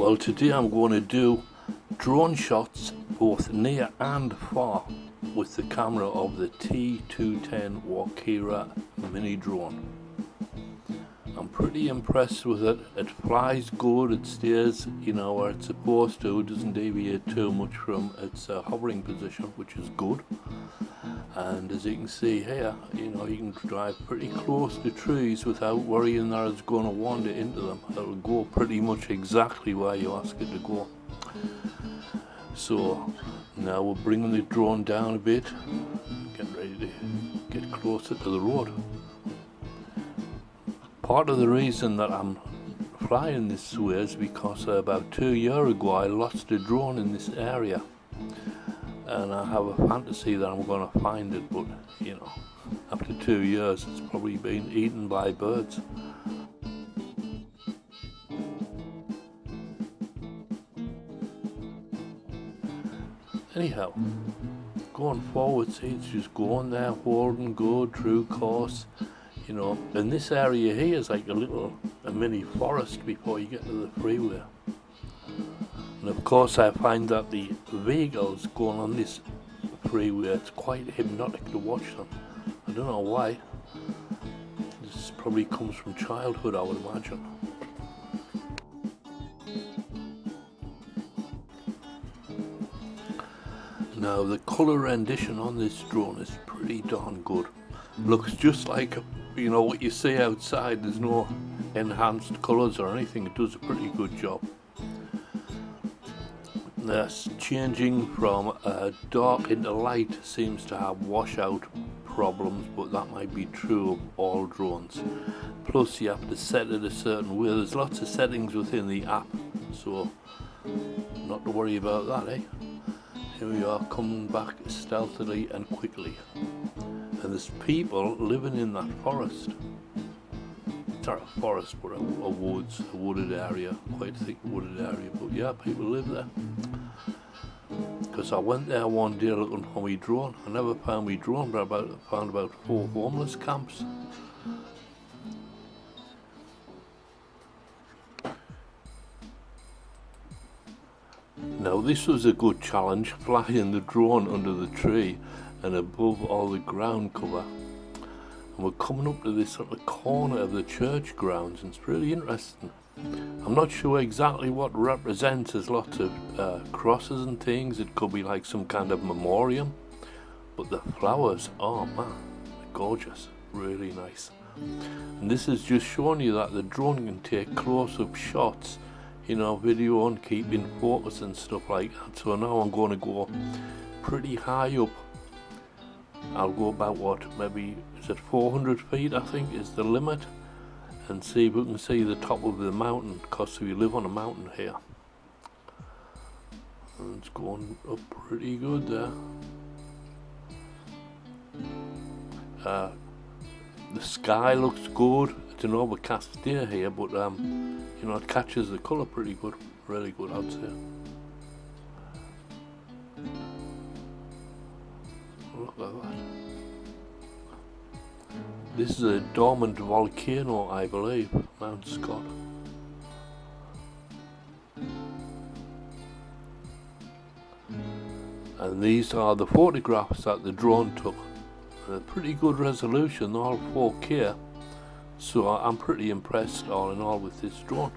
Well, today I'm going to do drone shots both near and far with the camera of the T210 WALKERA mini drone. I'm pretty impressed with it. It flies good, it stays where it's supposed to, it doesn't deviate too much from its hovering position, which is good. And as you can see here, you can drive pretty close to trees without worrying that it's going to wander into them. It'll go pretty much exactly where you ask it to go. So now we're bringing the drone down a bit, getting ready to get closer to the road. Part of the reason that I'm flying this way is because about 2 years ago I lost a drone in this area. And I have a fantasy that I'm going to find it, but after 2 years it's probably been eaten by birds. Anyhow, going forward, see, it's just going there, holding good, true course. And this area here is like a mini forest before you get to the freeway. And of course I find that the vehicles going on this freeway, it's quite hypnotic to watch them. I don't know why. This probably comes from childhood, I would imagine. Now the colour rendition on this drone is pretty darn good. Looks just like what you see outside. There's no enhanced colours or anything. It does a pretty good job. This changing from dark into light seems to have washout problems, but that might be true of all drones. Plus you have to set it a certain way. There's lots of settings within the app, so not to worry about that, eh? Here we are coming back stealthily and quickly. And there's people living in that forest. It's not a forest, but a wooded area, quite thick wooded area. But yeah, people live there. Because I went there one day looking for my drone. I never found my drone, but I found about 4 homeless camps. Now this was a good challenge, flying the drone under the tree and above all the ground cover. And we're coming up to this little corner of the church grounds, and it's really interesting. I'm not sure exactly what it represents. There's lots of crosses and things. It could be like some kind of memoriam. But the flowers, oh man, they're gorgeous, really nice. And this is just showing you that the drone can take close-up shots, video and keep in focus and stuff like that. So now I'm going to go pretty high up. I'll go about maybe is it 400 feet I think is the limit, and see if we can see the top of the mountain, because we live on a mountain here. And it's going up pretty good there. The sky looks good. It's an overcast day here, but it catches the colour pretty good, really good I'd say. Look at that. This is a dormant volcano, I believe, Mount Scott. And these are the photographs that the drone took. They're pretty good resolution, all 4K. So I'm pretty impressed all in all with this drone.